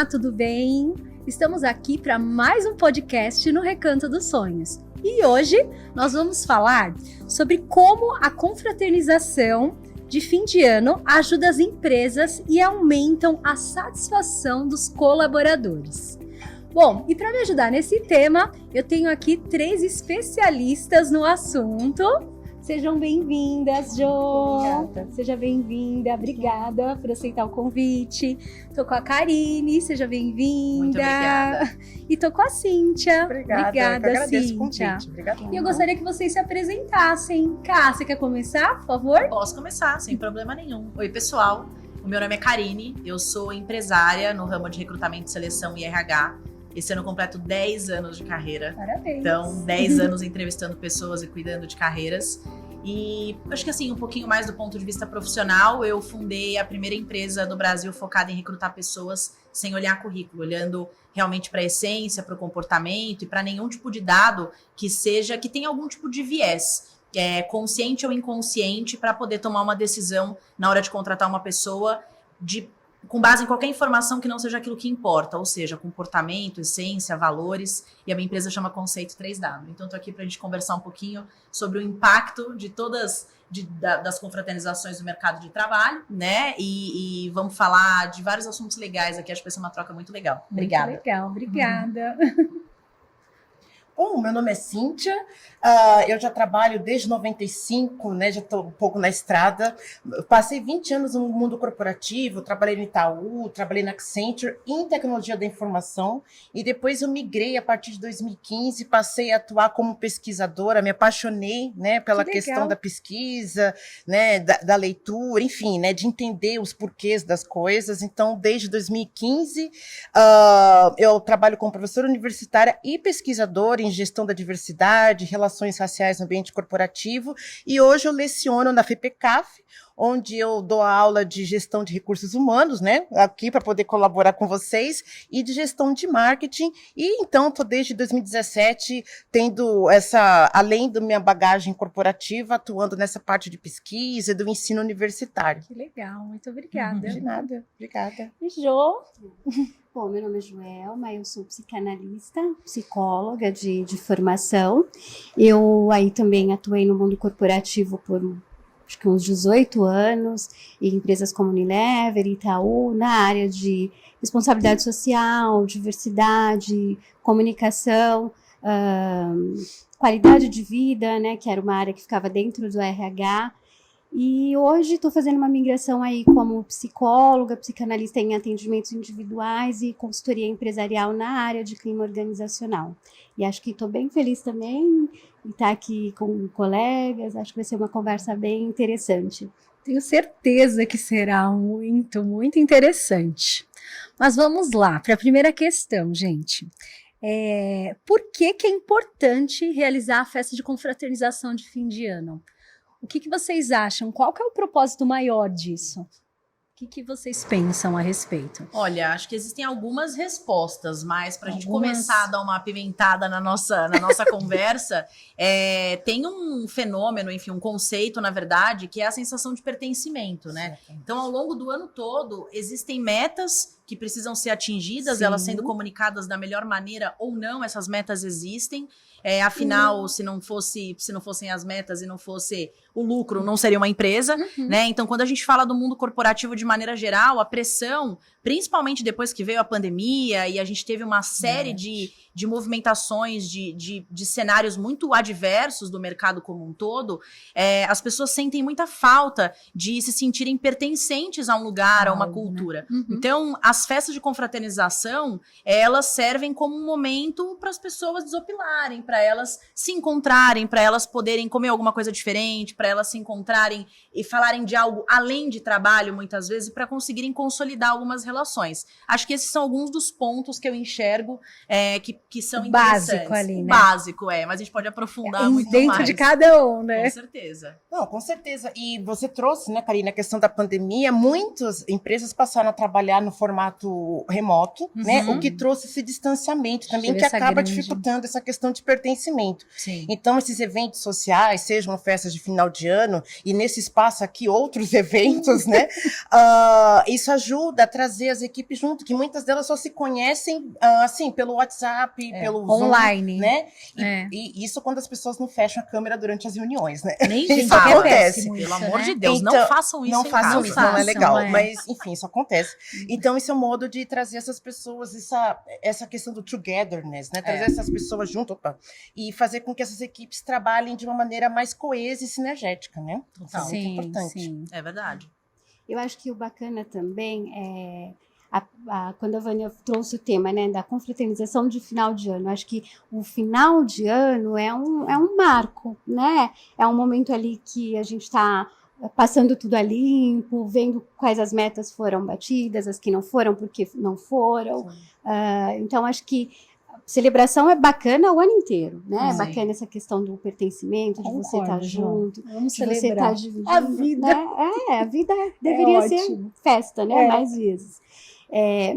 Olá, tudo bem? Estamos aqui para mais um podcast no Recanto dos Sonhos. E hoje nós vamos falar sobre como a confraternização de fim de ano ajuda as empresas e aumentam a satisfação dos colaboradores. Bom, e para me ajudar nesse tema, eu tenho aqui 3 especialistas no assunto. Sejam bem-vindas, Jo! Obrigada. Seja bem-vinda, obrigada por aceitar o convite. Tô com a Karine, seja bem-vinda. Muito obrigada. E tô com a Cíntia. Obrigada, eu que agradeço o convite. Obrigada. E eu gostaria que vocês se apresentassem. Ká, você quer começar, por favor? Posso começar, sem problema nenhum. Oi, pessoal. O meu nome é Karine, eu sou empresária no ramo de recrutamento, seleção e RH. Esse ano eu completo 10 anos de carreira. Parabéns. Então, 10 anos entrevistando pessoas e cuidando de carreiras. E acho que assim, um pouquinho mais do ponto de vista profissional, eu fundei a primeira empresa do Brasil focada em recrutar pessoas sem olhar currículo, olhando realmente para a essência, para o comportamento e para nenhum tipo de dado que tenha algum tipo de viés. Consciente ou inconsciente, para poder tomar uma decisão na hora de contratar uma pessoa com base em qualquer informação que não seja aquilo que importa, ou seja, comportamento, essência, valores, e a minha empresa chama Conceito 3W. Então, estou aqui para a gente conversar um pouquinho sobre o impacto de das confraternizações no mercado de trabalho, né? E vamos falar de vários assuntos legais aqui, acho que vai ser uma troca muito legal. Obrigada. Muito legal, obrigada. Bom, meu nome é Cíntia, eu já trabalho desde 95, né, já estou um pouco na estrada. Passei 20 anos no mundo corporativo, trabalhei no Itaú, trabalhei na Accenture em tecnologia da informação e depois eu migrei a partir de 2015, passei a atuar como pesquisadora, me apaixonei, né, pela questão da pesquisa, né, da leitura, enfim, né, de entender os porquês das coisas. Então, desde 2015, eu trabalho como professora universitária e pesquisadora em gestão da diversidade, relações raciais no ambiente corporativo, e hoje eu leciono na FEPECAF, onde eu dou aula de gestão de recursos humanos, né, aqui para poder colaborar com vocês, e de gestão de marketing, e então estou desde 2017 tendo além da minha bagagem corporativa, atuando nessa parte de pesquisa e do ensino universitário. Que legal, muito obrigada. De nada, obrigada. E Jo? Bom, meu nome é Joelma, eu sou psicanalista, psicóloga de formação. Eu aí também atuei no mundo corporativo por acho que uns 18 anos, em empresas como Unilever, Itaú, na área de responsabilidade social, diversidade, comunicação, qualidade de vida, né, que era uma área que ficava dentro do RH. E hoje estou fazendo uma migração aí como psicóloga, psicanalista em atendimentos individuais e consultoria empresarial na área de clima organizacional. E acho que estou bem feliz também de estar aqui com colegas, acho que vai ser uma conversa bem interessante. Tenho certeza que será muito, muito interessante. Mas vamos lá, para a primeira questão, gente. Por que é importante realizar a festa de confraternização de fim de ano? O que vocês acham? Qual que é o propósito maior disso? O que vocês pensam a respeito? Olha, acho que existem algumas respostas, mas para a gente começar a dar uma apimentada na nossa conversa, tem um fenômeno, enfim, um conceito, na verdade, que é a sensação de pertencimento, né? Então, ao longo do ano todo, existem metas que precisam ser atingidas, elas sendo comunicadas da melhor maneira ou não, essas metas existem. Afinal, se não fossem as metas e não fosse o lucro, não seria uma empresa, né? Então, quando a gente fala do mundo corporativo de maneira geral, a pressão, principalmente depois que veio a pandemia e a gente teve uma série de movimentações, de cenários muito adversos do mercado como um todo, as pessoas sentem muita falta de se sentirem pertencentes a um lugar, a uma cultura. Né? Então, as festas de confraternização, elas servem como um momento para as pessoas desopilarem, para elas se encontrarem, para elas poderem comer alguma coisa diferente, para elas se encontrarem e falarem de algo além de trabalho, muitas vezes, para conseguirem consolidar algumas relações. Acho que esses são alguns dos pontos que eu enxergo que que são básico interessantes. ali, né? Básico, mas a gente pode aprofundar muito Dentro mais. de cada um, né? Com certeza. Não, com certeza. E você trouxe, né, Karina, a questão da pandemia. Muitas empresas passaram a trabalhar no formato remoto, né? O que trouxe esse distanciamento também, Teve que essa acaba grande- dificultando essa questão de pertencimento. Sim. Então, esses eventos sociais, sejam festas de final de ano, e nesse espaço aqui, outros eventos, né? Isso ajuda a trazer as equipes junto, que muitas delas só se conhecem, assim, pelo WhatsApp, pelo Zoom, online, né? É. E isso quando as pessoas não fecham a câmera durante as reuniões, né? Nem Isso fala. acontece. péssimo Pelo isso, amor né? de Deus, Então, não façam isso Não em façam casa. isso, não é Façam, legal. é. Mas, enfim, isso acontece. Então, esse é um modo de trazer essas pessoas, essa questão do togetherness, né? Trazer essas pessoas junto, e fazer com que essas equipes trabalhem de uma maneira mais coesa e sinergética, né? Isso é muito Sim, importante. sim. É verdade. Eu acho que o bacana também é quando a Vânia trouxe o tema, né, da confraternização de final de ano. Acho que o final de ano é um marco, né? É um momento ali que a gente está passando tudo a limpo, vendo quais as metas foram batidas, as que não foram, porque não foram. Então, acho que celebração é bacana o ano inteiro, né? É Sim. bacana essa questão do pertencimento, de você estar Concordo, João. junto, Vamos de você estar celebrar dividindo. a vida. Né? A vida deveria ser ótimo. festa, né? É. Mais vezes.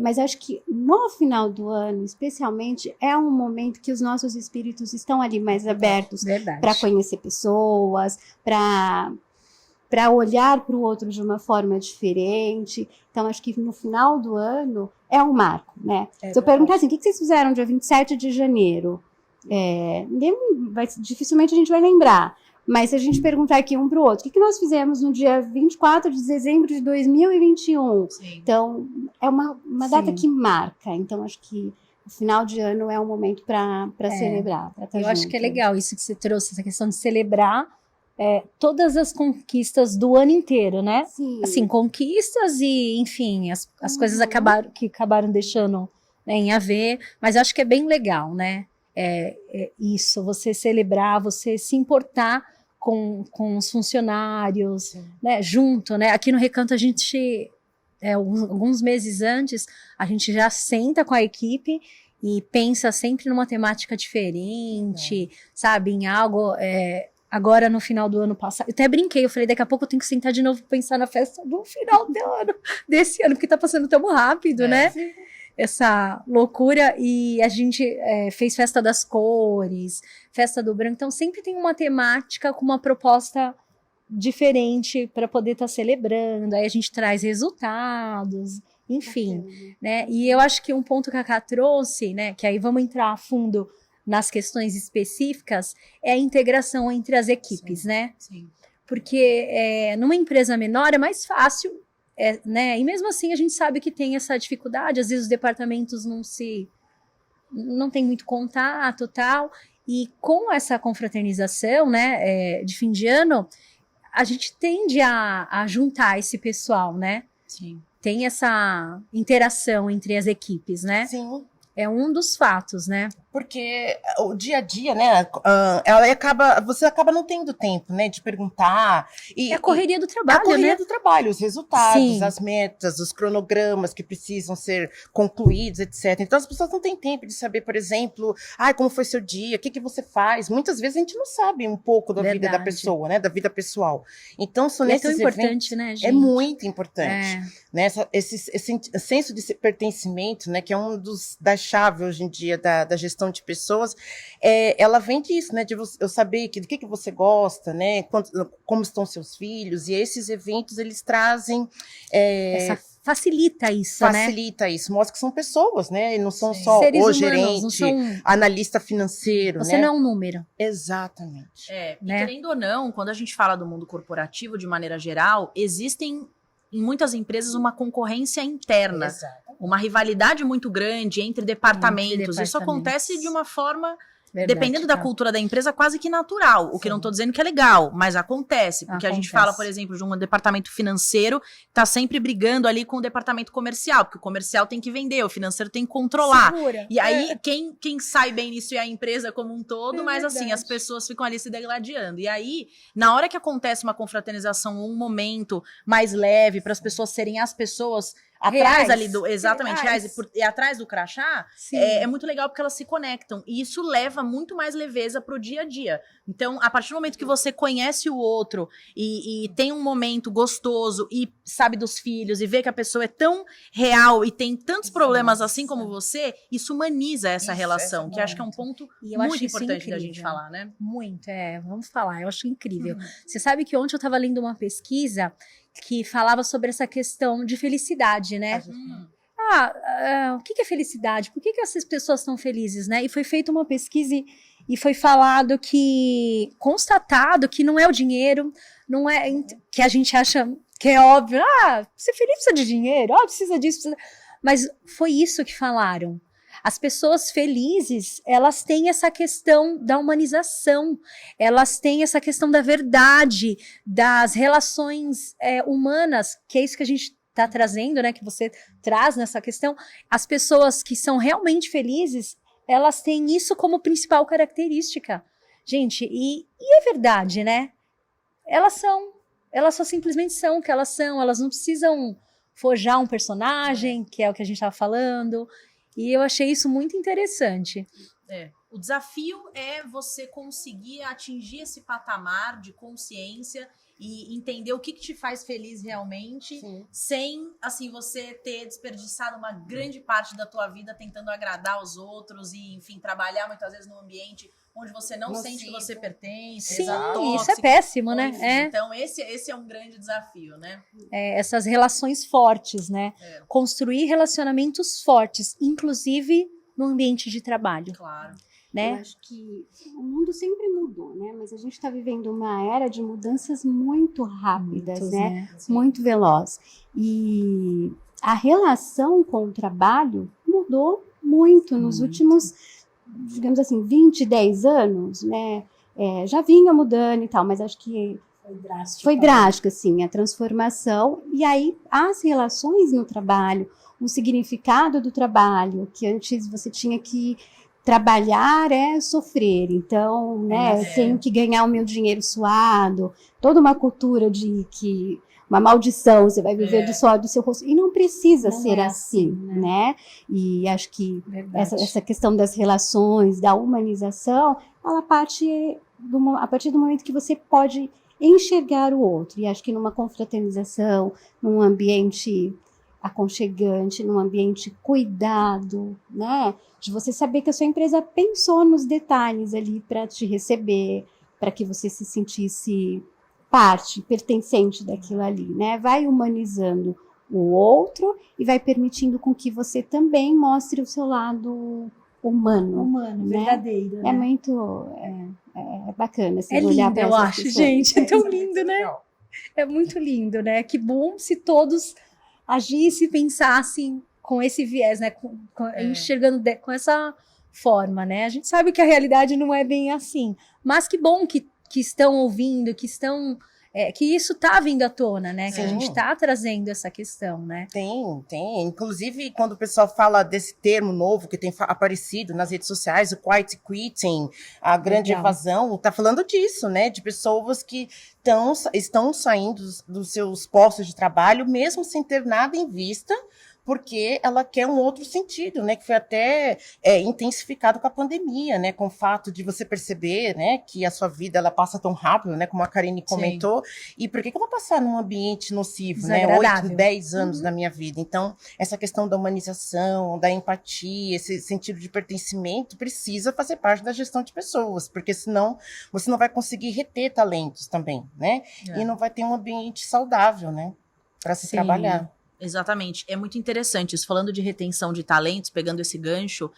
Mas acho que no final do ano, especialmente, é um momento que os nossos espíritos estão ali mais abertos Verdade. para conhecer pessoas, para olhar para o outro de uma forma diferente. Então, acho que no final do ano é um marco, né? Se eu perguntar assim, o que vocês fizeram dia 27 de janeiro? Dificilmente a gente vai lembrar. Mas se a gente perguntar aqui um para o outro, o que nós fizemos no dia 24 de dezembro de 2021? Sim. Então, é uma data Sim. que marca. Então, acho que o final de ano é um momento para celebrar. Pra tá Eu acho junto. que é legal isso que você trouxe, essa questão de celebrar todas as conquistas do ano inteiro, né? Sim. Assim, conquistas e, enfim, as coisas que acabaram deixando, né, em haver, mas eu acho que é bem legal, né? Isso, você celebrar, você se importar com os funcionários, né, junto, né? Aqui no Recanto a gente, alguns meses antes, a gente já senta com a equipe e pensa sempre numa temática diferente, sabe? Em algo. Agora, no final do ano passado, eu até brinquei, eu falei, daqui a pouco eu tenho que sentar de novo e pensar na festa do final do ano, desse ano, porque tá passando tão rápido, né? Sim. Essa loucura, e a gente fez festa das cores, festa do branco, então sempre tem uma temática com uma proposta diferente para poder estar celebrando, aí a gente traz resultados, enfim, né? E eu acho que um ponto que a Ká trouxe, né, que aí vamos entrar a fundo nas questões específicas, é a integração entre as equipes, né? Sim. Porque numa empresa menor é mais fácil, né? E mesmo assim a gente sabe que tem essa dificuldade, às vezes os departamentos não tem muito contato, tal, e com essa confraternização, né, de fim de ano, a gente tende a juntar esse pessoal, né? Sim. Tem essa interação entre as equipes, né? Sim. É um dos fatos, né? Porque o dia a dia, né, você acaba não tendo tempo, né, de perguntar. É a correria do trabalho, a correria né? do trabalho, os resultados, Sim. as metas, os cronogramas que precisam ser concluídos, etc. Então, as pessoas não têm tempo de saber, por exemplo, como foi seu dia, o que você faz. Muitas vezes a gente não sabe um pouco da vida da Verdade. pessoa, né, da vida pessoal. Então, são E é nesses tão importante, eventos, né, gente? é muito importante. É. Né, esse senso de pertencimento, né, que é um das chaves hoje em dia da gestão de pessoas, ela vem disso, né, de eu saber do que você gosta, né, como estão seus filhos, e esses eventos, eles trazem... Facilita isso, Facilita isso, mostra que são pessoas, né, e não são Sim. só Seres o humanos, gerente, não são... analista financeiro, Você né? não é um número. Exatamente. E Né? querendo ou não, quando a gente fala do mundo corporativo de maneira geral, existem em muitas empresas uma concorrência interna, Exato. uma rivalidade muito grande entre departamentos. Isso departamentos. acontece de uma forma, Verdade, dependendo da Ká. cultura da empresa, quase que natural. O que não estou dizendo que é legal, mas acontece. Porque a gente Acontece. fala, por exemplo, de um departamento financeiro está sempre brigando ali com o departamento comercial, porque o comercial tem que vender, o financeiro tem que controlar. Segura. E aí, quem sai bem nisso é a empresa como um todo, mas assim, verdade. as pessoas ficam ali se degladiando. E aí, na hora que acontece uma confraternização, um momento mais leve, para as pessoas serem as pessoas, atrás Reais. ali do... Exatamente, reais. E atrás do crachá, Sim. é muito legal porque elas se conectam. E isso leva muito mais leveza pro dia a dia. Então, a partir do momento que você conhece o outro e tem um momento gostoso e sabe dos filhos e vê que a pessoa é tão real e tem tantos problemas assim como você, isso humaniza essa relação, que acho que é um ponto E eu muito acho isso importante da incrível. gente falar, né? Muito, vamos falar, eu acho incrível. Você sabe que ontem eu estava lendo uma pesquisa que falava sobre essa questão de felicidade, né? O que é felicidade? Por que essas pessoas estão felizes, né? E foi feita uma pesquisa e foi falado constatado que não é o dinheiro, não é que a gente acha que é óbvio, ser feliz precisa de dinheiro, precisa disso, precisa... Mas foi isso que falaram. As pessoas felizes, elas têm essa questão da humanização, elas têm essa questão da verdade, das relações humanas, que é isso que a gente está trazendo, né? Que você traz nessa questão. As pessoas que são realmente felizes, elas têm isso como principal característica. Gente, e é verdade, né? Elas só simplesmente são o que elas são, elas não precisam forjar um personagem, que é o que a gente estava falando. E eu achei isso muito interessante. O desafio é você conseguir atingir esse patamar de consciência e entender o que te faz feliz realmente, sem, assim, você ter desperdiçado uma grande parte da tua vida tentando agradar os outros e, enfim, trabalhar muitas vezes num ambiente onde você não sente que você pertence. Sim, tóxico, isso é péssimo, né? Enfim, então, esse é um grande desafio, né? Essas relações fortes, né? Construir relacionamentos fortes, inclusive no ambiente de trabalho. Claro. Né? Eu acho que o mundo sempre mudou, né? Mas a gente está vivendo uma era de mudanças muito rápidas, né? Muito veloz. E a relação com o trabalho mudou muito nos últimos, digamos assim, 20, 10 anos, né? Já vinha mudando e tal, mas acho que foi drástica, assim, a transformação. E aí, as relações no trabalho, o significado do trabalho, que antes você tinha que trabalhar é sofrer, então, né, tenho que ganhar o meu dinheiro suado, toda uma cultura de que uma maldição, você vai viver do suor do seu rosto, e não precisa ser assim, né? E acho que essa questão das relações, da humanização, ela parte a partir do momento que você pode enxergar o outro, e acho que numa confraternização, num ambiente aconchegante, num ambiente cuidado, né? De você saber que a sua empresa pensou nos detalhes ali para te receber, para que você se sentisse parte, pertencente daquilo ali, né? Vai humanizando o outro e vai permitindo com que você também mostre o seu lado humano, né? Verdadeiro. É muito bacana assim, olhar para eu acho, pessoas. gente, é tão lindo, né? É muito lindo, né? Que bom se todos agissem e pensassem com esse viés, né? Enxergando com essa forma, né? A gente sabe que a realidade não é bem assim, mas que bom que estão ouvindo, que estão... que isso está vindo à tona, né? Que a gente está trazendo essa questão, né? Tem. Inclusive, quando o pessoal fala desse termo novo que tem aparecido nas redes sociais, o quiet quitting, a grande evasão, tá falando disso, né? De pessoas que estão saindo dos seus postos de trabalho, mesmo sem ter nada em vista, porque ela quer um outro sentido, né? Que foi até intensificado com a pandemia, né? Com o fato de você perceber, né? Que a sua vida, ela passa tão rápido, né? Como a Karine comentou. E por que eu vou passar num ambiente nocivo, né? 8, 10 anos da minha vida. Então, essa questão da humanização, da empatia, esse sentido de pertencimento precisa fazer parte da gestão de pessoas, porque senão você não vai conseguir reter talentos também, né? E não vai ter um ambiente saudável, né? Para se trabalhar. Exatamente, é muito interessante isso, falando de retenção de talentos, pegando esse gancho,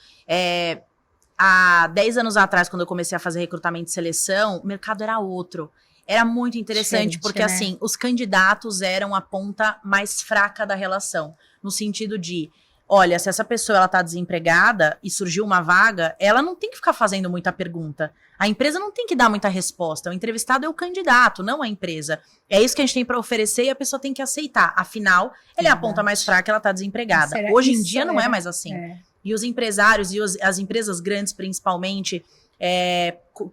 há 10 anos atrás, quando eu comecei a fazer recrutamento e seleção, o mercado era outro, era muito interessante, porque assim, os candidatos eram a ponta mais fraca da relação, no sentido de, olha, se essa pessoa ela tá desempregada e surgiu uma vaga, ela não tem que ficar fazendo muita pergunta. A empresa não tem que dar muita resposta. O entrevistado é o candidato, não a empresa. É isso que a gente tem para oferecer e a pessoa tem que aceitar. Afinal, ela é a ponta mais fraca, ela tá desempregada. Hoje em dia não é mais assim. E os empresários e as empresas grandes, principalmente,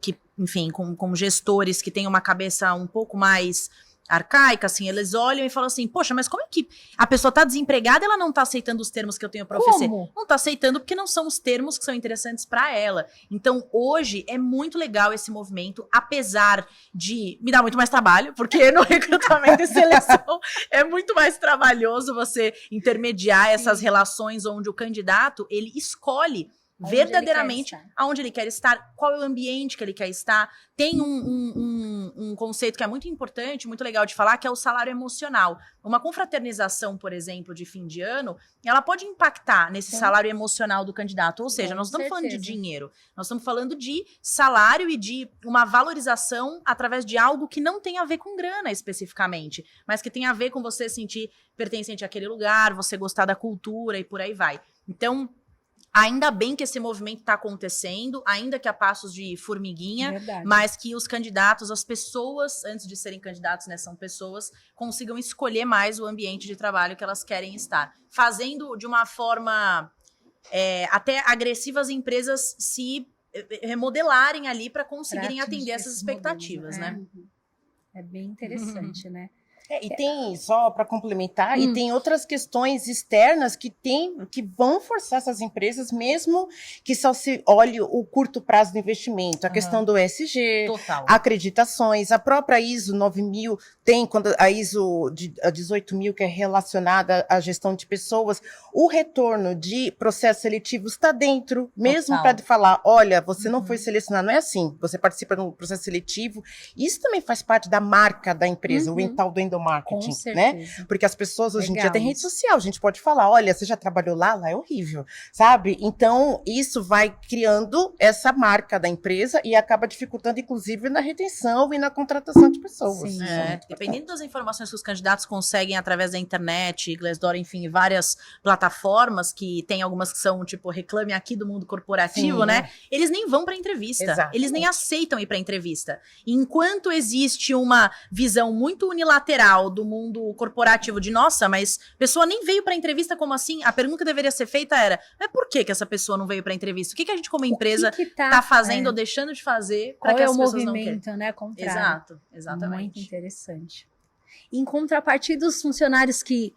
que, enfim, com gestores que têm uma cabeça um pouco mais arcaica, assim, eles olham e falam assim, poxa, mas como é que a pessoa tá desempregada e ela não tá aceitando os termos que eu tenho pra oferecer? Como? Não tá aceitando porque não são os termos que são interessantes pra ela. Então, hoje, é muito legal esse movimento, apesar de me dar muito mais trabalho, porque no recrutamento e seleção é muito mais trabalhoso você intermediar essas relações onde o candidato, ele escolhe Onde verdadeiramente ele quer aonde ele quer estar, qual é o ambiente que ele quer estar. Tem um conceito que é muito importante, muito legal de falar, que é o salário emocional. Uma confraternização, por exemplo, de fim de ano, ela pode impactar nesse salário emocional do candidato. Ou seja, nós não estamos falando de dinheiro, nós estamos falando de salário e de uma valorização através de algo que não tem a ver com grana especificamente, mas que tem a ver com você sentir pertencente àquele lugar, você gostar da cultura e por aí vai. Então, ainda bem que esse movimento está acontecendo, ainda que a passos de formiguinha, Verdade. mas que os candidatos, as pessoas, antes de serem candidatos, né, são pessoas, consigam escolher mais o ambiente de trabalho que elas querem estar. Fazendo de uma forma até agressiva as empresas se remodelarem ali para conseguirem atender essas expectativas, né? É bem interessante, né? E tem, só para complementar, e tem outras questões externas que vão forçar essas empresas, mesmo que só se olhe o curto prazo do investimento. A questão do ESG, Total. acreditações, a própria ISO 9000 tem, quando a ISO a 18000, que é relacionada à gestão de pessoas, o retorno de processos seletivos está dentro, mesmo para falar, olha, você não foi selecionado, não é assim, você participa de um processo seletivo, isso também faz parte da marca da empresa, o tal do endomarketing, né? Porque as pessoas hoje em dia têm rede social, a gente pode falar, olha, você já trabalhou lá? Lá é horrível, sabe? Então, isso vai criando essa marca da empresa e acaba dificultando, inclusive, na retenção e na contratação de pessoas. Sim. Dependendo das informações que os candidatos conseguem através da internet, Glassdoor, enfim, várias plataformas, que tem algumas que são, tipo, reclame aqui do mundo corporativo, né? Eles nem vão pra entrevista. Exatamente. Eles nem aceitam ir pra entrevista. Enquanto existe uma visão muito unilateral do mundo corporativo de, nossa, mas a pessoa nem veio pra entrevista, como assim? A pergunta que deveria ser feita era, mas por que essa pessoa não veio pra entrevista? O que a gente, como empresa, tá fazendo ou deixando de fazer para que as pessoas não queiram? Qual é o movimento, né? Contrário. Exato, exatamente. Muito interessante. Em contrapartida, os funcionários que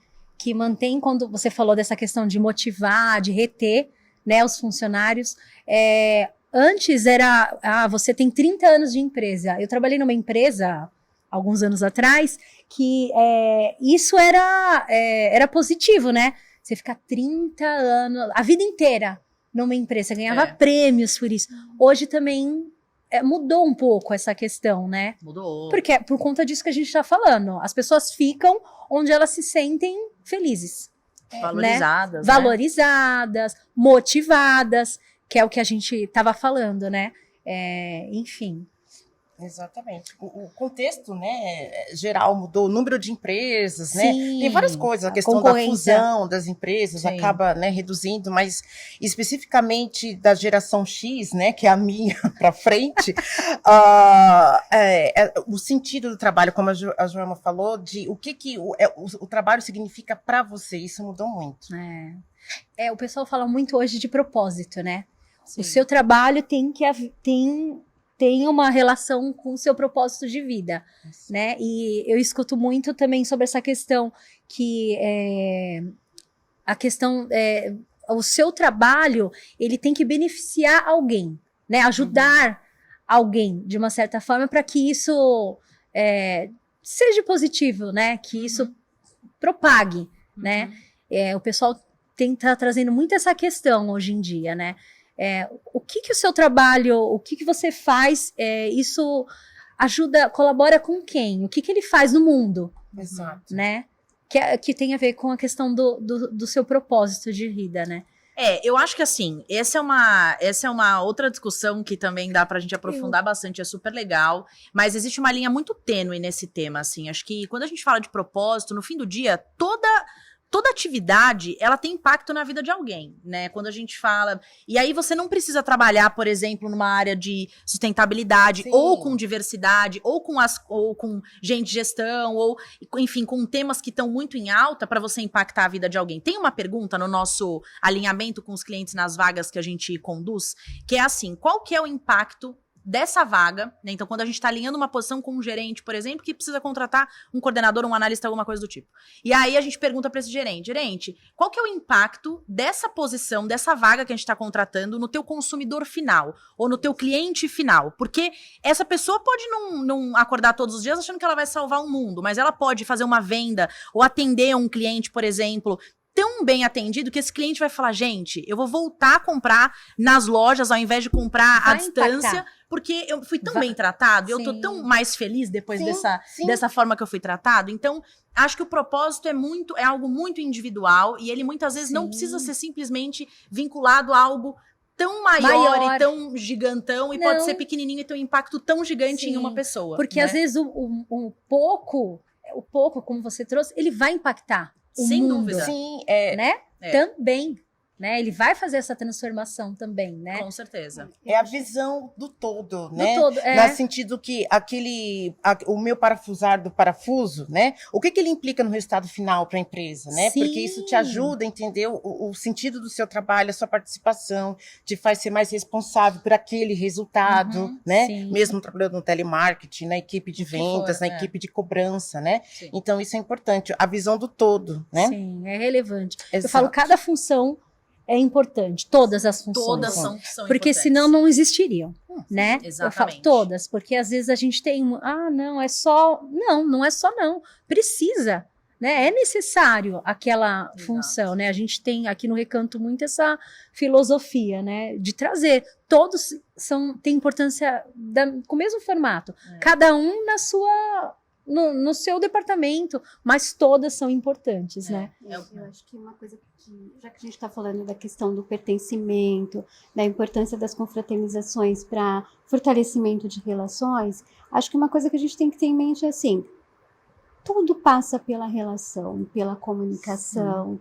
mantêm, quando você falou dessa questão de motivar, de reter, né, os funcionários, antes era, você tem 30 anos de empresa. Eu trabalhei numa empresa, alguns anos atrás, que isso era positivo, né? Você ficar 30 anos, a vida inteira numa empresa, você ganhava prêmios por isso. Hoje também mudou um pouco essa questão, né? Mudou. Porque é por conta disso que a gente está falando. As pessoas ficam onde elas se sentem felizes. Valorizadas. Né? Valorizadas, motivadas, que é o que a gente estava falando, né? Enfim. Exatamente. O contexto, né, geral mudou, o número de empresas, né? Sim, Tem várias coisas, a questão da fusão das empresas acaba, né, reduzindo, mas especificamente da geração X, né, que é a minha para frente, o sentido do trabalho, como a Joelma falou, de o que o trabalho significa para você, isso mudou muito. O pessoal fala muito hoje de propósito, né? Sim. O seu trabalho tem uma relação com o seu propósito de vida, né? E eu escuto muito também sobre essa questão que a questão o seu trabalho, ele tem que beneficiar alguém, né? Ajudar alguém de uma certa forma para que isso seja positivo, né? Que isso propague, né? O pessoal tá trazendo muito essa questão hoje em dia, né? O que o seu trabalho, o que você faz, isso ajuda, colabora com quem? O que ele faz no mundo? Exato. Né? Que tem a ver com a questão do seu propósito de vida, né? Eu acho que assim, essa é uma outra discussão que também dá pra gente aprofundar bastante, é super legal, mas existe uma linha muito tênue nesse tema, assim, acho que quando a gente fala de propósito, no fim do dia, toda atividade, ela tem impacto na vida de alguém, né? Quando a gente fala... E aí você não precisa trabalhar, por exemplo, numa área de sustentabilidade, ou com diversidade, ou com gente de gestão, ou, enfim, com temas que estão muito em alta para você impactar a vida de alguém. Tem uma pergunta no nosso alinhamento com os clientes nas vagas que a gente conduz, que é assim, qual que é o impacto dessa vaga, né? Então, quando a gente está alinhando uma posição com um gerente, por exemplo, que precisa contratar um coordenador, um analista, alguma coisa do tipo. E aí a gente pergunta para esse gerente, qual que é o impacto dessa posição, dessa vaga que a gente está contratando no teu consumidor final ou no teu cliente final? Porque essa pessoa pode não acordar todos os dias achando que ela vai salvar o mundo, mas ela pode fazer uma venda ou atender um cliente, por exemplo, tão bem atendido que esse cliente vai falar, gente, eu vou voltar a comprar nas lojas ao invés de comprar à distância, porque eu fui tão bem tratado, eu tô tão mais feliz depois dessa forma que eu fui tratado. Então, acho que o propósito é algo muito individual e ele muitas vezes não precisa ser simplesmente vinculado a algo tão maior e tão gigantão, e pode ser pequenininho e ter um impacto tão gigante em uma pessoa. Porque né? às vezes o pouco, como você trouxe, ele vai impactar. Sem mundo, dúvida. Sim, né? Também, né? Ele vai fazer essa transformação também, né? Com certeza. é a visão do todo, né? Do todo, No sentido que o meu parafusar do parafuso, né? O que ele implica no resultado final para a empresa, né? Sim. Porque isso te ajuda a entender o sentido do seu trabalho, a sua participação, te faz ser mais responsável por aquele resultado, né? Sim. Mesmo trabalhando no telemarketing, na equipe de vendas, na equipe de cobrança, né? Sim. Então isso é importante, a visão do todo, né? Sim, é relevante. Exato. Eu falo, cada função é importante, todas as funções. Todas são porque importantes. senão não existiriam, né? Exatamente. Eu falo todas, porque às vezes a gente tem não é só, não é só não, precisa, né? É necessário aquela função, né? A gente tem aqui no Recanto muito essa filosofia, né? De trazer, todos têm importância com o mesmo formato, cada um na sua no seu departamento, mas todas são importantes, né? Eu acho que uma coisa que, já que a gente está falando da questão do pertencimento, da importância das confraternizações para fortalecimento de relações, acho que uma coisa que a gente tem que ter em mente é assim, tudo passa pela relação, pela comunicação.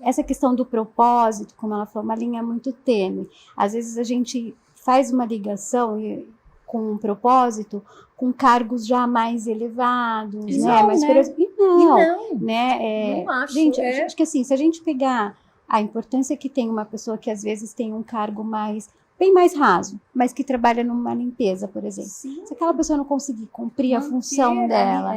Essa questão do propósito, como ela falou, uma linha muito tênue. Às vezes a gente faz uma ligação com um propósito, com cargos já mais elevados, E né? não, Mas, né? por exemplo, não, né? não acho. Gente, acho que assim, se a gente pegar a importância que tem uma pessoa que às vezes tem um cargo bem mais raso, mas que trabalha numa limpeza, por exemplo. Sim. Se aquela pessoa não conseguir cumprir a função Manter, dela,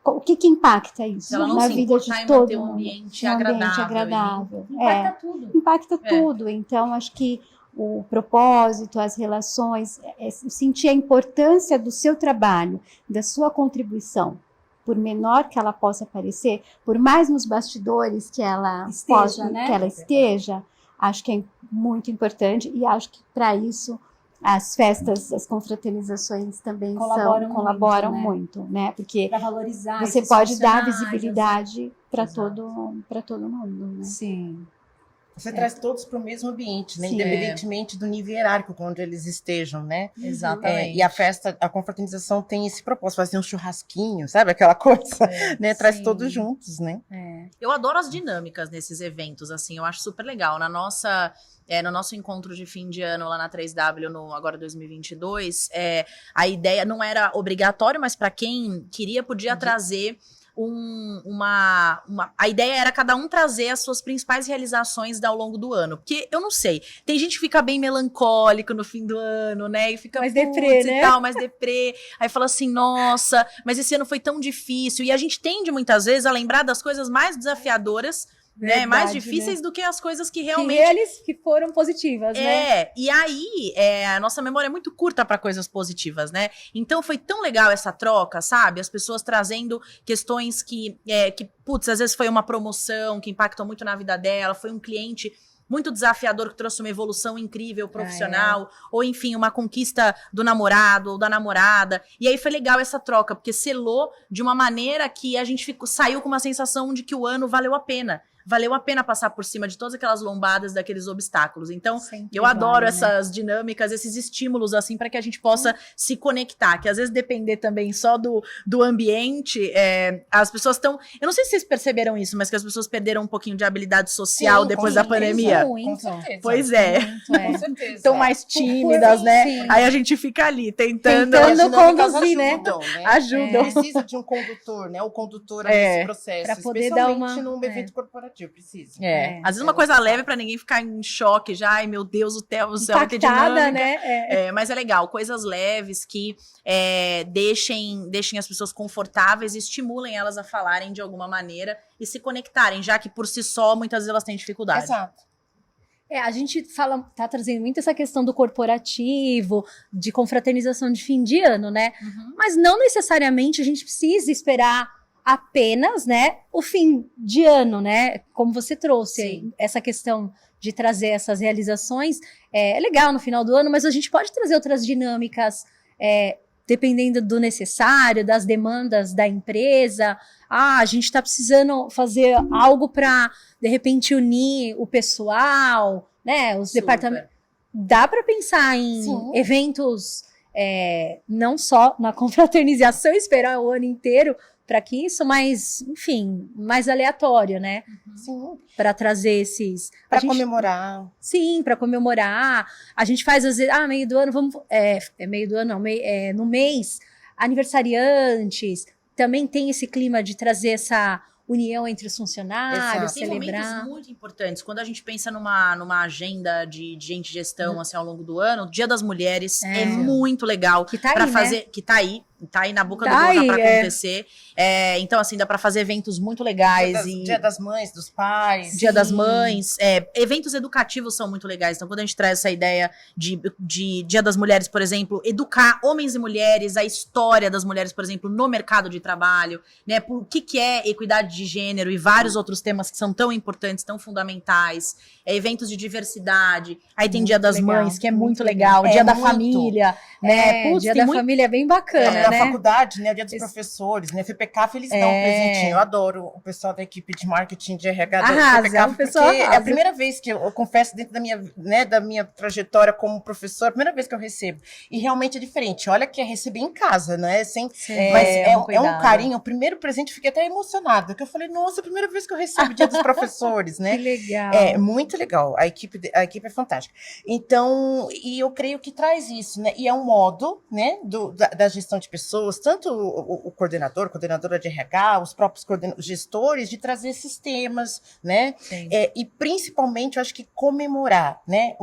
o que impacta isso Se ela não na se vida importar de em todo manter um mundo? ambiente Um agradável. agradável. Impacta tudo. Impacta tudo. Então, acho que o propósito, as relações, sentir a importância do seu trabalho, da sua contribuição, por menor que ela possa parecer, por mais nos bastidores que ela esteja, acho que é muito importante e acho que para isso as festas, as confraternizações também colaboram muito, né? Porque Para valorizar você esses pode dar funcionários. visibilidade para Exato. todo mundo, né? Sim. Você traz todos para o mesmo ambiente, né? Sim. Independentemente do nível hierárquico onde eles estejam, né? Exatamente. E a festa, a confraternização tem esse propósito, fazer um churrasquinho, sabe? Aquela coisa, né? Traz sim. todos juntos, né? Eu adoro as dinâmicas nesses eventos, assim, eu acho super legal. No nosso encontro de fim de ano lá na 3W, agora 2022, a ideia não era obrigatório, mas para quem queria, podia trazer a ideia era cada um trazer as suas principais realizações ao longo do ano. Porque eu não sei, tem gente que fica bem melancólico no fim do ano, né? E fica Mais deprê, né? e tal, mais deprê. Aí fala assim, nossa, mas esse ano foi tão difícil. E a gente tende muhas vezes a lembrar das coisas mais desafiadoras, Verdade, né? Mais difíceis do que as coisas que Que realmente eles que foram positivas, né? e aí, a nossa memória é muito curta para coisas positivas, né? Então foi tão legal essa troca, sabe? As pessoas trazendo questões que putz, às vezes foi uma promoção que impactou muito na vida dela, foi um cliente muito desafiador que trouxe uma evolução incrível profissional, ou enfim, uma conquista do namorado ou da namorada. E aí foi legal essa troca, porque selou de uma maneira que a gente saiu com uma sensação de que o ano valeu a pena. Valeu a pena passar por cima de todas aquelas lombadas, daqueles obstáculos. Então, Sempre eu adoro vale, essas dinâmicas, esses estímulos, assim, para que a gente possa se conectar. Que às vezes depender também só do ambiente, as pessoas estão... Eu não sei se vocês perceberam isso, mas que as pessoas perderam um pouquinho de habilidade social Sim, depois com da pandemia. Muito. Com certeza. Pois é. Muito, Com certeza. Estão mais tímidas, né? Sim. Aí a gente fica ali, tentando... Tentando E as dinâmicas conduzir, né? ajudam, né? Ajudam. Precisa de um condutor, né? O condutor nesse processo, Pra poder especialmente dar uma- num evento corporativo. corporativo, precisa. Às vezes uma coisa leve pra ninguém ficar em choque já. Ai, meu Deus do céu, vai ter Impactada, dinâmica. né? Mas é legal, coisas leves que deixem as pessoas confortáveis e estimulem elas a falarem de alguma maneira e se conectarem, já que por si só, muitas vezes elas têm dificuldade. Exato. A gente tá trazendo muito essa questão do corporativo, de confraternização de fim de ano, né? Mas não necessariamente a gente precisa esperar apenas, né, o fim de ano, né? Como você trouxe aí, essa questão de trazer essas realizações é legal no final do ano, mas a gente pode trazer outras dinâmicas, dependendo do necessário, das demandas da empresa. A gente está precisando fazer algo para, de repente, unir o pessoal, né? Os departamentos. Dá para pensar em eventos, não só na confraternização, esperar o ano inteiro para que isso, mas, enfim, mais aleatório, né? Sim. Para trazer esses... Para comemorar. Sim, para comemorar. A gente faz, às vezes, meio do ano, meio do ano, não, no mês, aniversariantes. Também tem esse clima de trazer essa união entre os funcionários, Tem celebrar. momentos muito importantes. Quando a gente pensa numa agenda de gente de gestão assim, ao longo do ano, o Dia das Mulheres é muito legal. Que tá pra aí, fazer, né? Que tá aí na boca do gol pra acontecer. Então, assim, dá pra fazer eventos muito legais. Dia das mães, dos pais. Dia das mães. Eventos educativos são muito legais. Então, quando a gente traz essa ideia de Dia das Mulheres, por exemplo, educar homens e mulheres, a história das mulheres, por exemplo, no mercado de trabalho, né? O que é equidade de gênero e vários outros temas que são tão importantes, tão fundamentais. Eventos de diversidade. Aí tem Dia das Mães, que é muito legal. Dia da família, né? Dia da família é bem bacana, Na né? faculdade, né? O Dia dos professores, né? FPK, eles dão um presentinho. Eu adoro o pessoal da equipe de marketing de RH da FPK, porque é a primeira vez que eu confesso, dentro da minha trajetória como professora, a primeira vez que eu recebo. E realmente é diferente. Olha que é receber em casa, né? Mas é um carinho. O primeiro presente, eu fiquei até emocionada, porque eu falei, nossa, é a primeira vez que eu recebo o Dia dos Professores, né? Que legal. É muito legal. A equipe é fantástica. Então, e eu creio que traz isso, né? E é um modo, né, da gestão de pessoas, tanto o coordenadora de RH, os próprios gestores, de trazer esses temas, né? E principalmente, eu acho que comemorar, né,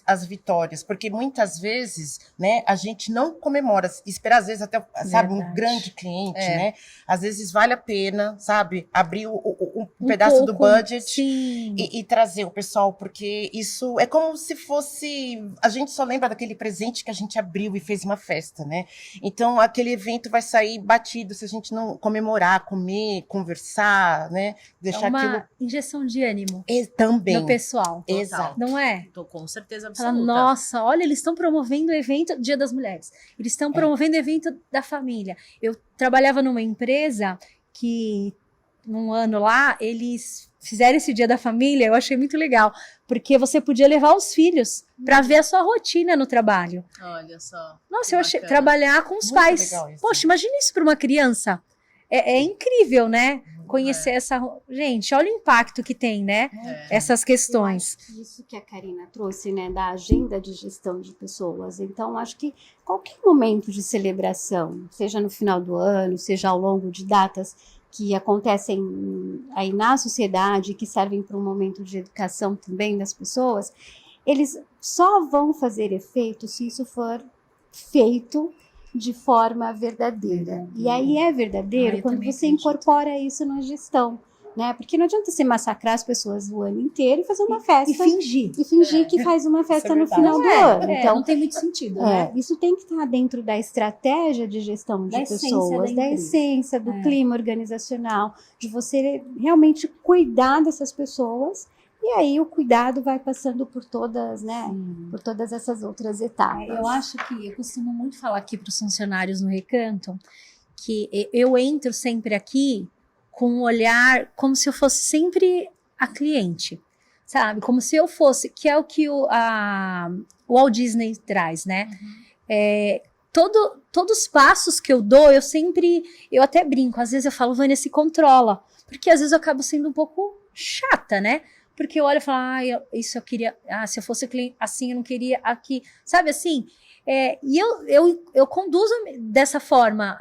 as vitórias, porque muitas vezes, né, a gente não comemora, esperar às vezes até, sabe, um grande cliente, né? Às vezes vale a pena, sabe, abrir um pedaço do budget e trazer o pessoal, porque isso é como se fosse, a gente só lembra daquele presente que a gente abriu e fez uma festa, né? Então, aquele evento vai sair batido se a gente não comemorar, comer, conversar, né? Deixar uma injeção de ânimo. Também. No pessoal. Exato. Não é? Tô com certeza absoluta. Fala, nossa, olha, eles estão promovendo o evento Dia das Mulheres. Eles estão promovendo o evento da família. Eu trabalhava numa empresa que, num ano lá, eles fizeram esse Dia da Família, eu achei muito legal, porque você podia levar os filhos para ver a sua rotina no trabalho. Olha só. Nossa, eu achei trabalhar com os pais. Poxa, imagina isso para uma criança. É incrível, né? Conhecer essa... Gente, olha o impacto que tem, né? Essas questões. Isso que a Karina trouxe, né? Da agenda de gestão de pessoas. Então, acho que qualquer momento de celebração, seja no final do ano, seja ao longo de datas que acontecem aí na sociedade, que servem para um momento de educação também das pessoas, eles só vão fazer efeito se isso for feito de forma verdadeira. E aí é verdadeiro quando você incorpora isso na gestão, né? Porque não adianta você massacrar as pessoas o ano inteiro e fazer uma festa. E fingir. Que faz uma festa no final do ano. Então, não tem muito sentido, né? Isso tem que estar dentro da estratégia de gestão de pessoas, da essência, do clima organizacional, de você realmente cuidar dessas pessoas. E aí o cuidado vai passando por todas, né? Por todas essas outras etapas. Eu acho que eu costumo muito falar aqui para os funcionários no Recanto que eu entro sempre aqui com um olhar como se eu fosse sempre a cliente, sabe? Como se eu fosse, que é o que o Walt Disney traz, né? Todos os passos que eu dou, eu até brinco, às vezes eu falo, Vânia, se controla, porque às vezes eu acabo sendo um pouco chata, né? Porque eu olho e falo, isso eu queria, se eu fosse cliente assim, eu não queria aqui, sabe assim? E eu conduzo dessa forma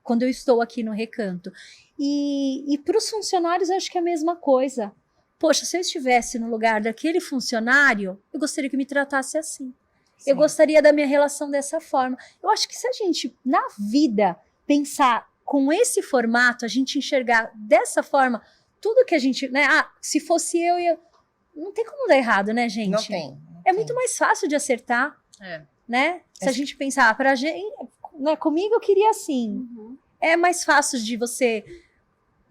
quando eu estou aqui no Recanto. E para os funcionários, eu acho que é a mesma coisa. Poxa, se eu estivesse no lugar daquele funcionário, eu gostaria que me tratasse assim. Sim. Eu gostaria da minha relação dessa forma. Eu acho que se a gente, na vida, pensar com esse formato, a gente enxergar dessa forma, tudo que a gente, né? Se fosse eu não tem como dar errado, né, gente? Não tem. É muito mais fácil de acertar, né? Se a gente pensar, pra gente, né, comigo eu queria assim. É mais fácil de você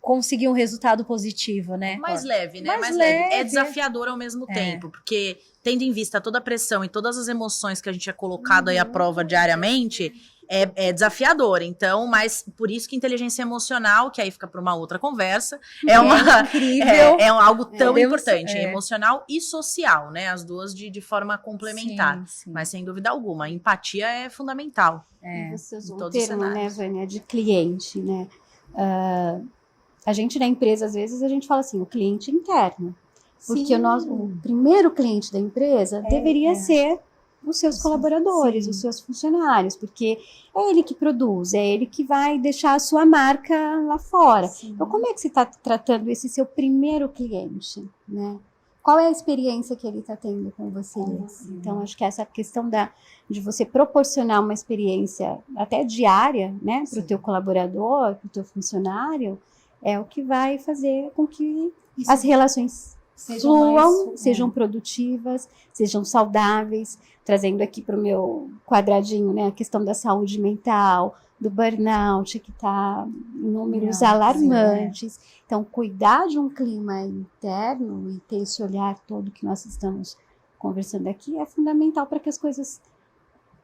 conseguir um resultado positivo, né? Mais leve, né? Mais leve. leve. É desafiador ao mesmo tempo, porque tendo em vista toda a pressão e todas as emoções que a gente é colocado aí à prova diariamente, é desafiador. Então, mas por isso que inteligência emocional, que aí fica para uma outra conversa, incrível. É algo tão importante, é. Emocional e social, né? As duas de forma complementar. Sim. Mas sem dúvida alguma, a empatia é fundamental. Você usou em um todos os termo, né, cenários. Vânia, de cliente, né? A gente na empresa, às vezes, a gente fala assim, o cliente interno. Porque o primeiro cliente da empresa deveria ser os seus colaboradores, os seus funcionários, porque é ele que produz, é ele que vai deixar a sua marca lá fora. Então, como é que você está tratando esse seu primeiro cliente, né? Qual é a experiência que ele está tendo com você? Então, acho que essa questão de você proporcionar uma experiência até diária, né, para o teu colaborador, para o teu funcionário, é o que vai fazer com que as relações fluam, sejam produtivas, sejam saudáveis, trazendo aqui para o meu quadradinho, né, a questão da saúde mental, do burnout, que está em números alarmantes. Então, cuidar de um clima interno e ter esse olhar todo que nós estamos conversando aqui é fundamental para que as coisas,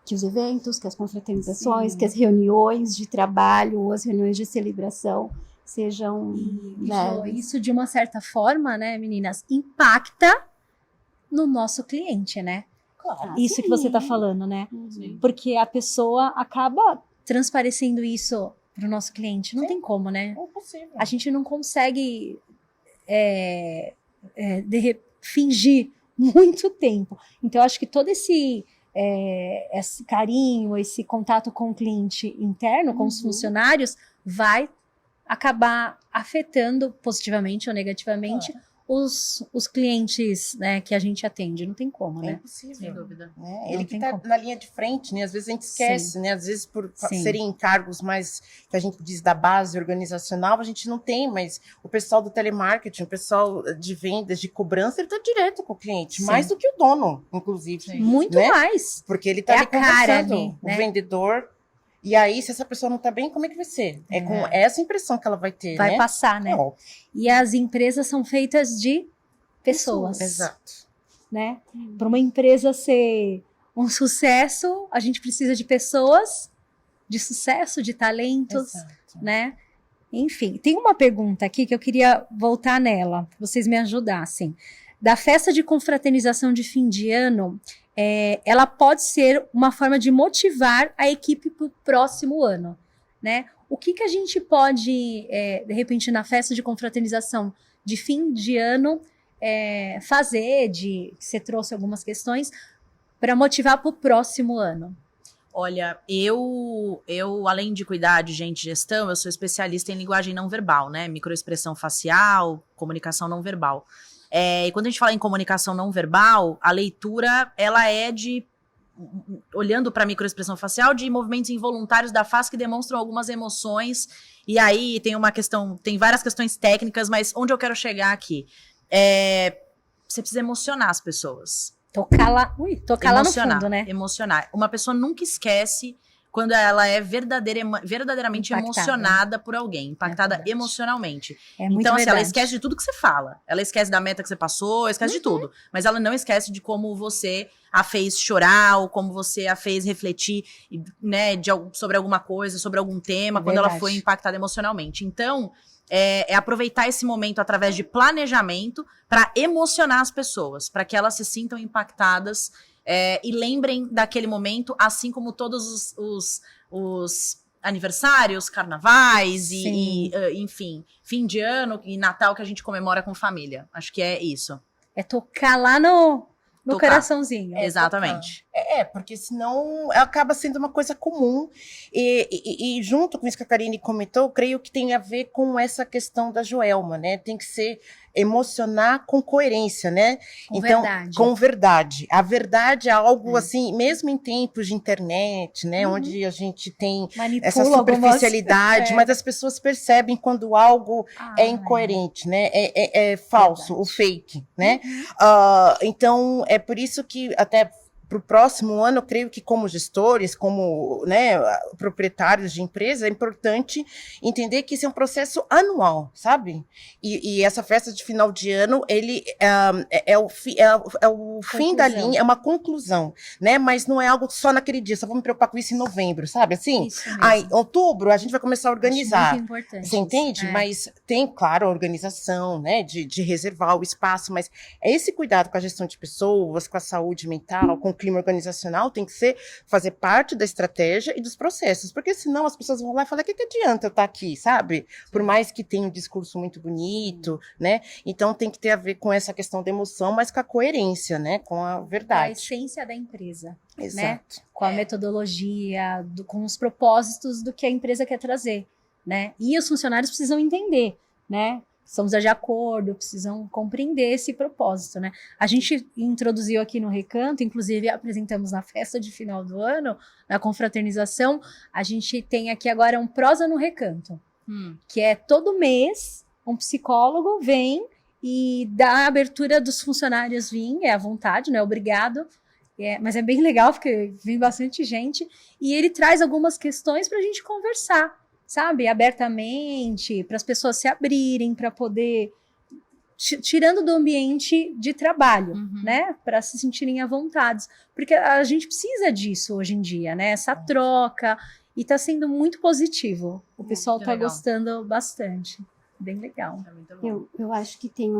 que os eventos, que as confraternizações, que as reuniões de trabalho ou as reuniões de celebração sejam leves. Isso, de uma certa forma, né, meninas, impacta no nosso cliente, né? Claro. Isso que você está falando, né? Sim. Porque a pessoa acaba transparecendo isso para o nosso cliente. Não tem como, né? É possível. A gente não consegue fingir muito tempo. Então, eu acho que todo esse carinho, esse contato com o cliente interno, com os funcionários, vai acabar afetando positivamente ou negativamente os clientes, né, que a gente atende. Não tem como, né? É impossível. Sem dúvida. Né? Ele que está na linha de frente, né? Às vezes a gente esquece, né? Às vezes por serem cargos mais, que a gente diz da base organizacional, a gente não tem, mas o pessoal do telemarketing, o pessoal de vendas, de cobrança, ele está direto com o cliente, mais do que o dono, inclusive. Muito né? mais. Porque ele está ali a cara conversando, ali, né? o vendedor. E aí, se essa pessoa não está bem, como é que vai ser? É com essa impressão que ela vai ter, Vai né? passar, né? E as empresas são feitas de pessoas. Exato. Né? Para uma empresa ser um sucesso, a gente precisa de pessoas de sucesso, de talentos, né? Enfim, tem uma pergunta aqui que eu queria voltar nela, que vocês me ajudassem. Da festa de confraternização de fim de ano, ela pode ser uma forma de motivar a equipe para o próximo ano, né? O que a gente pode, de repente, na festa de confraternização de fim de ano, fazer, você trouxe algumas questões, para motivar para o próximo ano? Olha, eu, além de cuidar de gente e gestão, eu sou especialista em linguagem não verbal, né? Microexpressão facial, comunicação não verbal. E quando a gente fala em comunicação não verbal, a leitura, ela é olhando para a microexpressão facial, de movimentos involuntários da face que demonstram algumas emoções. E aí tem várias questões técnicas, mas onde eu quero chegar aqui? Você precisa emocionar as pessoas. Tocar lá no fundo, né? Emocionar. Uma pessoa nunca esquece quando ela é verdadeiramente emocionada por alguém, impactada emocionalmente. Então, assim, ela esquece de tudo que você fala. Ela esquece da meta que você passou, esquece de tudo. Mas ela não esquece de como você a fez chorar, ou como você a fez refletir, né, sobre alguma coisa, sobre algum tema, quando ela foi impactada emocionalmente. Então, aproveitar esse momento através de planejamento para emocionar as pessoas, para que elas se sintam impactadas e lembrem daquele momento, assim como todos os aniversários, carnavais e enfim, fim de ano e Natal que a gente comemora com família. Acho que é isso. É tocar lá no coraçãozinho. Exatamente. Porque senão acaba sendo uma coisa comum. E junto com isso que a Karine comentou, creio que tem a ver com essa questão da Joelma, né? Tem que ser emocionar com coerência, né? Com então, verdade. com verdade. A verdade é algo assim, mesmo em tempos de internet, né? Onde a gente tem Manipula essa superficialidade, algumas... mas as pessoas percebem quando algo é incoerente, né? É falso, Verdade. o fake, né? Então, é por isso que até para o próximo ano, eu creio que como gestores, como, né, proprietários de empresa, é importante entender que esse é um processo anual, sabe? E essa festa de final de ano, ele é o fim da linha, é uma conclusão, né? Mas não é algo só naquele dia, só vou me preocupar com isso em novembro, sabe? Assim, Isso mesmo. aí, outubro, a gente vai começar a organizar. Acho muito importante Você entende? isso. Mas tem, claro, a organização, né, de reservar o espaço, mas é esse cuidado com a gestão de pessoas, com a saúde mental, com o clima organizacional, tem que fazer parte da estratégia e dos processos, porque senão as pessoas vão lá e falar, o que adianta eu estar aqui, sabe? Por mais que tenha um discurso muito bonito, né? Então tem que ter a ver com essa questão da emoção, mas com a coerência, né? Com a A verdade. essência da empresa. Exato. Né? Com a metodologia, com os propósitos do que a empresa quer trazer, né? E os funcionários precisam entender, né? Precisamos de acordo, precisam compreender esse propósito, né? A gente introduziu aqui no Recanto, inclusive apresentamos na festa de final do ano, na confraternização, a gente tem aqui agora um Prosa no Recanto, que é todo mês um psicólogo vem e dá a abertura dos funcionários vir, é à vontade, não é obrigado, mas é bem legal porque vem bastante gente e ele traz algumas questões para a gente conversar, sabe, abertamente, para as pessoas se abrirem, para poder, tirando do ambiente de trabalho, né, para se sentirem à vontade, porque a gente precisa disso hoje em dia, né, essa troca, e está sendo muito positivo, o pessoal está gostando bastante, bem legal. Eu acho que tem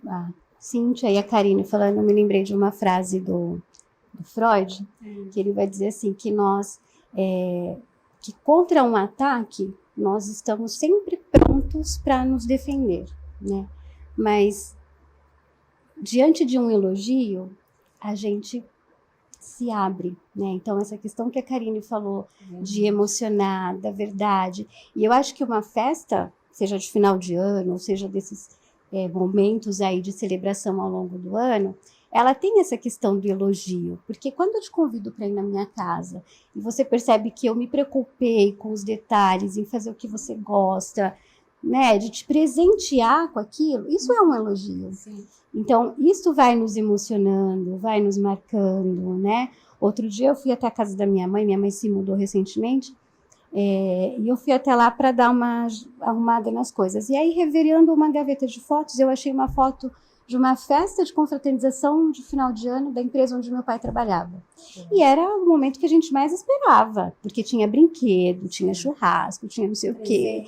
a Cíntia e a Karine falando, eu me lembrei de uma frase do Freud, que ele vai dizer assim, que nós... que contra um ataque, nós estamos sempre prontos para nos defender, né? Mas, diante de um elogio, a gente se abre, né? Então, essa questão que a Karine falou de emocionar, da verdade, e eu acho que uma festa, seja de final de ano, ou seja desses momentos aí de celebração ao longo do ano, ela tem essa questão do elogio, porque quando eu te convido para ir na minha casa e você percebe que eu me preocupei com os detalhes, em fazer o que você gosta, né, de te presentear com aquilo, isso é um elogio. Sim. Então, isso vai nos emocionando, vai nos marcando, né? Outro dia eu fui até a casa da minha mãe se mudou recentemente, e eu fui até lá para dar uma arrumada nas coisas. E aí, revirando uma gaveta de fotos, eu achei uma foto de uma festa de confraternização de final de ano da empresa onde meu pai trabalhava. E era o momento que a gente mais esperava, porque tinha brinquedo, tinha churrasco, tinha não sei o quê.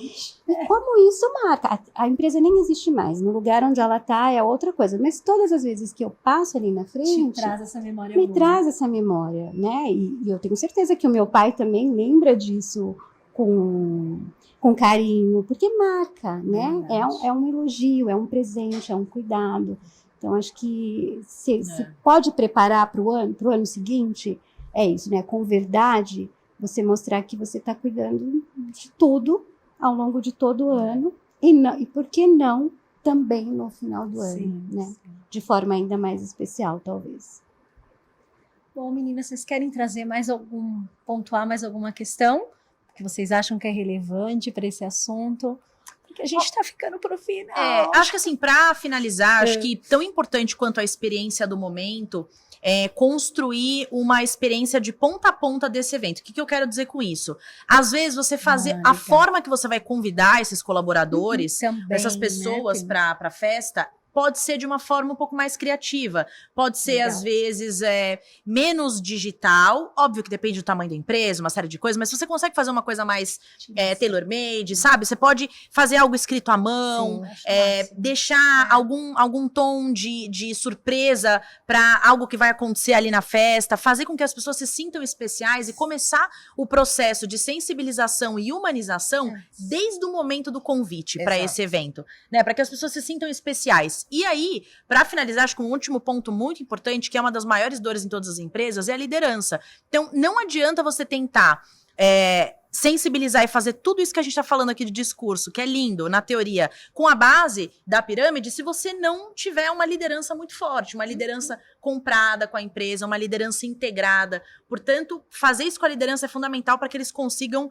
E como isso marca? A empresa nem existe mais, no lugar onde ela está é outra coisa, mas todas as vezes que eu passo ali na frente, traz essa memória me boa. Traz essa memória, né? E eu tenho certeza que o meu pai também lembra disso com carinho, porque marca, né? É um elogio, é um presente, é um cuidado. Então, acho que se pode preparar para o ano seguinte, é isso, né? Com verdade, você mostrar que você está cuidando de tudo ao longo de todo o ano, e por que não também no final do ano, né? Sim. De forma ainda mais especial, talvez. Bom, meninas, vocês querem trazer pontuar mais alguma questão que vocês acham que é relevante para esse assunto? Porque a gente está ficando pro final. Acho que assim, para finalizar, acho que tão importante quanto a experiência do momento é construir uma experiência de ponta a ponta desse evento. O que eu quero dizer com isso? Às vezes você fazer a forma que você vai convidar esses colaboradores, essas pessoas, né, para a festa, pode ser de uma forma um pouco mais criativa. Pode ser, às vezes, menos digital. Óbvio que depende do tamanho da empresa, uma série de coisas. Mas se você consegue fazer uma coisa mais tailor-made, sabe? Você pode fazer algo escrito à mão. Deixar algum tom de surpresa para algo que vai acontecer ali na festa. Fazer com que as pessoas se sintam especiais e começar o processo de sensibilização e humanização desde o momento do convite para esse evento, né? Para que as pessoas se sintam especiais. pessoas. E aí, para finalizar, acho que um último ponto muito importante, que é uma das maiores dores em todas as empresas, é a liderança. Então, não adianta você tentar sensibilizar e fazer tudo isso que a gente está falando aqui de discurso, que é lindo, na teoria, com a base da pirâmide, se você não tiver uma liderança muito forte, uma liderança comprada com a empresa, uma liderança integrada. Portanto, fazer isso com a liderança é fundamental para que eles consigam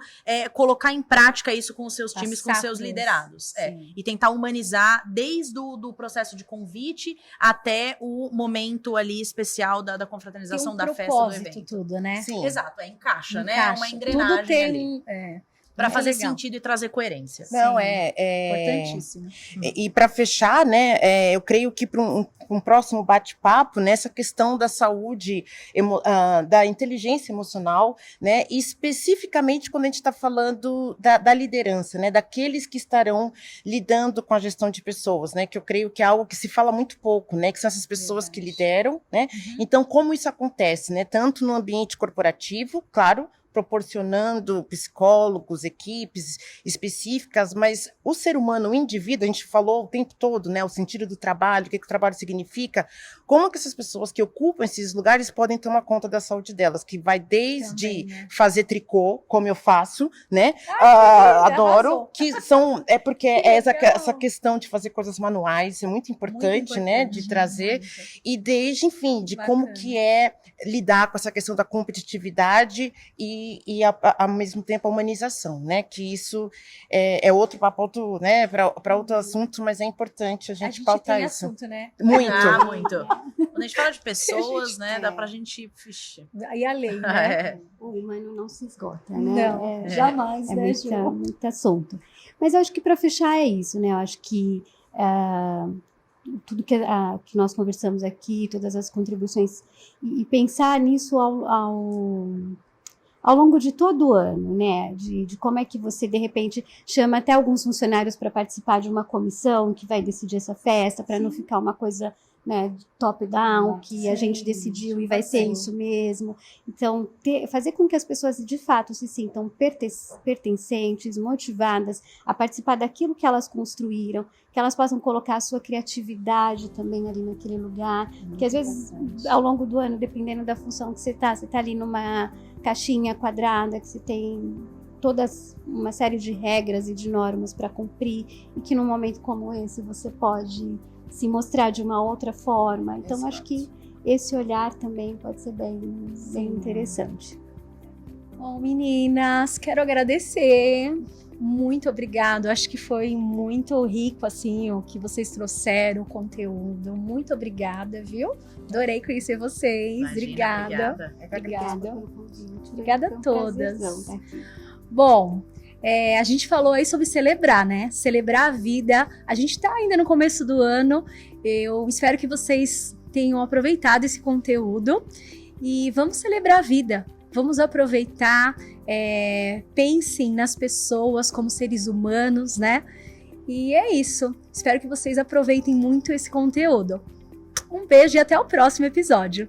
colocar em prática isso com os seus times, com os seus liderados. E tentar humanizar desde o processo de convite até o momento ali especial da confraternização, da festa, do evento. Tudo, né? Sim. Exato, encaixa, né? É uma engrenagem tudo tem, ali. Para fazer sentido e trazer coerência. Não, importantíssimo. E para fechar, né, eu creio que para um próximo bate-papo, né, essa questão da saúde, da inteligência emocional, né, e especificamente quando a gente está falando da liderança, né, daqueles que estarão lidando com a gestão de pessoas, né, que eu creio que é algo que se fala muito pouco, né, que são essas pessoas que lideram, né. Então, como isso acontece, né, tanto no ambiente corporativo, claro, proporcionando psicólogos, equipes específicas, mas o ser humano, o indivíduo, a gente falou o tempo todo, né, o sentido do trabalho, o que o trabalho significa, como que essas pessoas que ocupam esses lugares podem tomar conta da saúde delas, que vai desde também, né, fazer tricô, como eu faço, né, adoro, que são, porque essa questão de fazer coisas manuais é muito importante, né, de trazer, e desde, enfim, de como que é lidar com essa questão da competitividade e ao mesmo tempo a humanização, né? Que isso é outro papo, né? Para outro assunto, mas é importante a gente pautar tem isso. Assunto, né? Muito. Muito. Quando a gente fala de pessoas, né? Dá pra gente... Aí além, né? O humano não se esgota, né? Não, jamais, né, muito assunto. Mas eu acho que para fechar é isso, né? Eu acho que tudo que nós conversamos aqui, todas as contribuições, e pensar nisso ao longo de todo o ano, né, de como é que você, de repente, chama até alguns funcionários para participar de uma comissão que vai decidir essa festa, para não ficar uma coisa, né, top-down, que a gente decidiu e vai ser isso mesmo. Então, fazer com que as pessoas, de fato, se sintam pertencentes, motivadas a participar daquilo que elas construíram, que elas possam colocar a sua criatividade também ali naquele lugar, porque às vezes, ao longo do ano, dependendo da função que você está ali numa caixinha quadrada, que você tem todas uma série de regras e de normas para cumprir, e que num momento como esse você pode se mostrar de uma outra forma. Então, acho que esse olhar também pode ser bem interessante. Bom, meninas, quero agradecer. Muito obrigado. Acho que foi muito rico, assim, o que vocês trouxeram, o conteúdo. Muito obrigada, viu? Adorei conhecer vocês. Imagina, obrigada. Obrigada a todas. Bom, a gente falou aí sobre celebrar, né? Celebrar a vida. A gente tá ainda no começo do ano. Eu espero que vocês tenham aproveitado esse conteúdo. E vamos celebrar a vida. Vamos aproveitar, pensem nas pessoas como seres humanos, né? E é isso. Espero que vocês aproveitem muito esse conteúdo. Um beijo e até o próximo episódio.